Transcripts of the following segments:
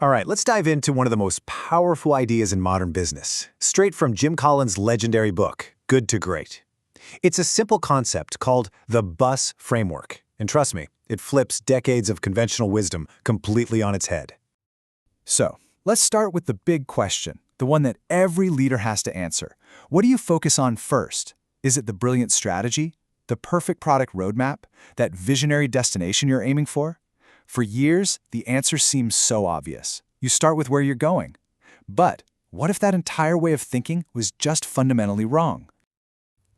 All right, let's dive into one of the most powerful ideas in modern business, straight from Jim Collins' legendary book, Good to Great. It's a simple concept called the bus framework. And trust me, it flips decades of conventional wisdom completely on its head. So, let's start with the big question, the one that every leader has to answer. What do you focus on first? Is it the brilliant strategy, the perfect product roadmap, that visionary destination you're aiming for? For years, the answer seems so obvious. You start with where you're going. But what if that entire way of thinking was just fundamentally wrong?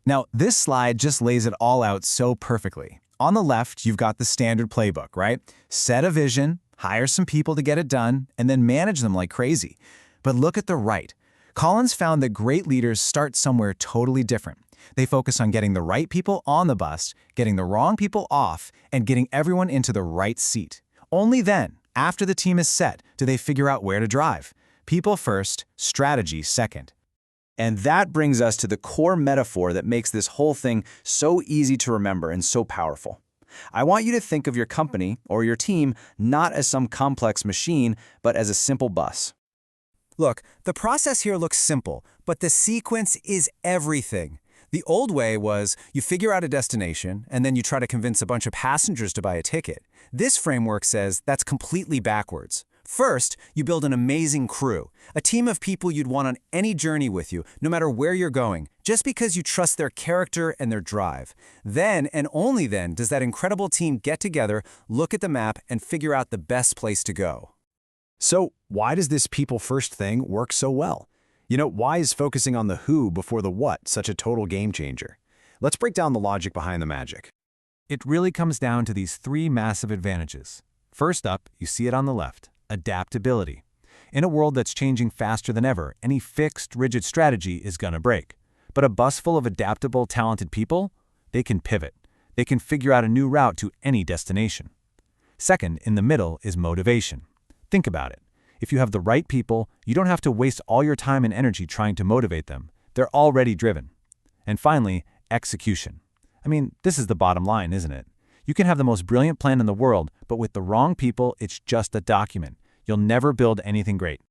Now, this slide just lays it all out so perfectly. On the left, you've got the standard playbook, right? Set a vision, hire some people to get it done, and then manage them like crazy. But look at the right. Collins found that great leaders start somewhere totally different. They focus on getting the right people on the bus, getting the wrong people off, and getting everyone into the right seat. Only then, after the team is set, do they figure out where to drive. People first, strategy second. And that brings us to the core metaphor that makes this whole thing so easy to remember and so powerful. I want you to think of your company or your team not as some complex machine, but as a simple bus. Look, the process here looks simple, but the sequence is everything. The old way was you figure out a destination, and then you try to convince a bunch of passengers to buy a ticket. This framework says that's completely backwards. First, you build an amazing crew, a team of people you'd want on any journey with you, no matter where you're going, just because you trust their character and their drive. Then, and only then, does that incredible team get together, look at the map, and figure out the best place to go. So, why does this people-first thing work so well? Why is focusing on the who before the what such a total game changer? Let's break down the logic behind the magic. It really comes down to these three massive advantages. First up, you see it on the left, adaptability. In a world that's changing faster than ever, any fixed, rigid strategy is gonna break. But a bus full of adaptable, talented people, they can pivot. They can figure out a new route to any destination. Second, in the middle, is motivation. Think about it. If you have the right people, you don't have to waste all your time and energy trying to motivate them. They're already driven. And finally, execution. This is the bottom line, isn't it? You can have the most brilliant plan in the world, but with the wrong people, it's just a document. You'll never build anything great.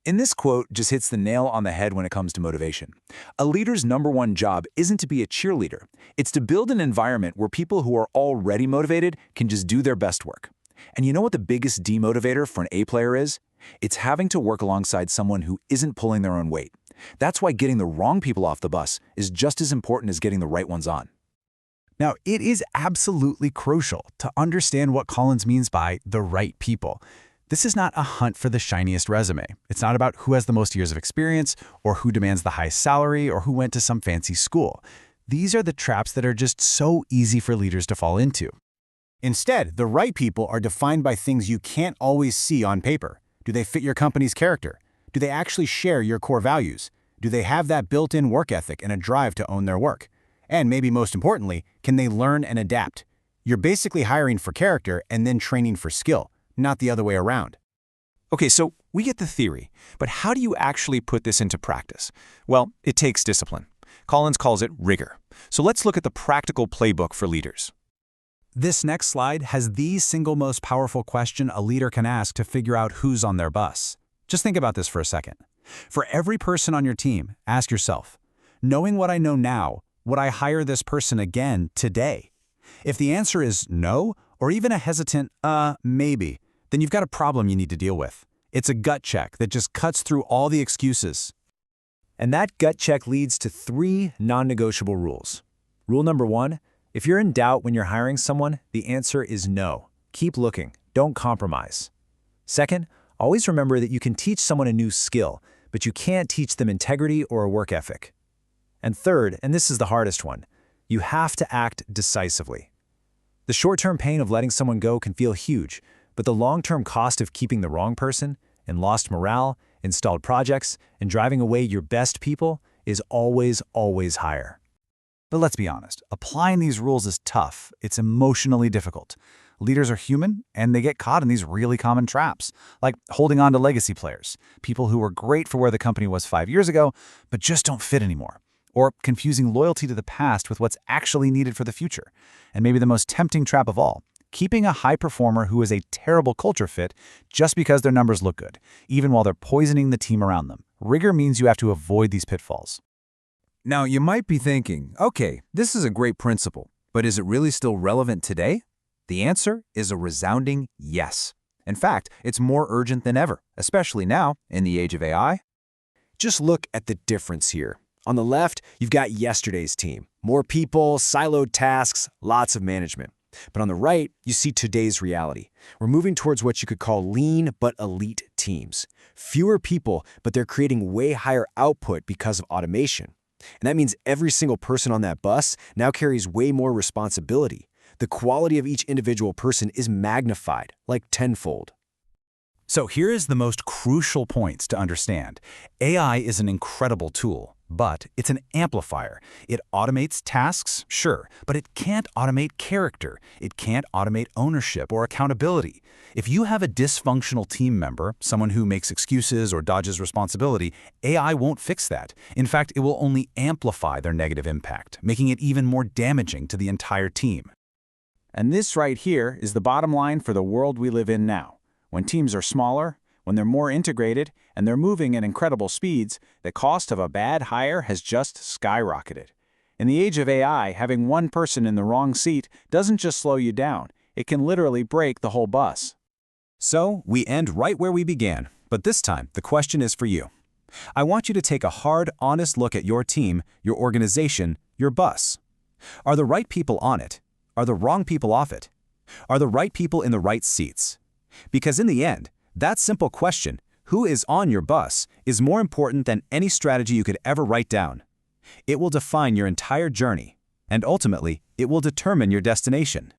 And this quote just hits the nail on the head when it comes to motivation. A leader's number one job isn't to be a cheerleader. It's to build an environment where people who are already motivated can just do their best work. And you know what the biggest demotivator for an A player is? It's having to work alongside someone who isn't pulling their own weight. That's why getting the wrong people off the bus is just as important as getting the right ones on. Now, it is absolutely crucial to understand what Collins means by the right people. This is not a hunt for the shiniest resume. It's not about who has the most years of experience or who demands the highest salary or who went to some fancy school. These are the traps that are just so easy for leaders to fall into. Instead, the right people are defined by things you can't always see on paper. Do they fit your company's character? Do they actually share your core values? Do they have that built-in work ethic and a drive to own their work? And maybe most importantly, can they learn and adapt? You're basically hiring for character and then training for skill, not the other way around. Okay, so we get the theory, but how do you actually put this into practice? Well, it takes discipline. Collins calls it rigor. So let's look at the practical playbook for leaders. This next slide has the single most powerful question a leader can ask to figure out who's on their bus. Just think about this for a second. For every person on your team, ask yourself, knowing what I know now, would I hire this person again today? If the answer is no, or even a hesitant, maybe, then you've got a problem you need to deal with. It's a gut check that just cuts through all the excuses. And that gut check leads to 3 non-negotiable rules. Rule number 1, if you're in doubt when you're hiring someone, the answer is no. Keep looking. Don't compromise. Second, always remember that you can teach someone a new skill, but you can't teach them integrity or a work ethic. And third, and this is the hardest one, you have to act decisively. The short-term pain of letting someone go can feel huge, but the long-term cost of keeping the wrong person and lost morale, installed projects, and driving away your best people is always, always higher. But let's be honest, applying these rules is tough. It's emotionally difficult. Leaders are human, and they get caught in these really common traps, like holding on to legacy players, people who were great for where the company was 5 years ago, but just don't fit anymore, or confusing loyalty to the past with what's actually needed for the future. And maybe the most tempting trap of all, keeping a high performer who is a terrible culture fit just because their numbers look good, even while they're poisoning the team around them. Rigor means you have to avoid these pitfalls. Now, you might be thinking, okay, this is a great principle, but is it really still relevant today? The answer is a resounding yes. In fact, it's more urgent than ever, especially now, in the age of AI. Just look at the difference here. On the left, you've got yesterday's team. More people, siloed tasks, lots of management. But on the right, you see today's reality. We're moving towards what you could call lean but elite teams. Fewer people, but they're creating way higher output because of automation. And that means every single person on that bus now carries way more responsibility. The quality of each individual person is magnified, like tenfold. So here is the most crucial points to understand. AI is an incredible tool, but it's an amplifier. It automates tasks, sure, but it can't automate character. It can't automate ownership or accountability. If you have a dysfunctional team member, someone who makes excuses or dodges responsibility, AI won't fix that. In fact, it will only amplify their negative impact, making it even more damaging to the entire team. And this right here is the bottom line for the world we live in now. When teams are smaller, when they're more integrated, and they're moving at incredible speeds, the cost of a bad hire has just skyrocketed. In the age of AI, having one person in the wrong seat doesn't just slow you down, it can literally break the whole bus. So, we end right where we began, but this time, the question is for you. I want you to take a hard, honest look at your team, your organization, your bus. Are the right people on it? Are the wrong people off it? Are the right people in the right seats? Because in the end, that simple question, who is on your bus, is more important than any strategy you could ever write down. It will define your entire journey, and ultimately, it will determine your destination.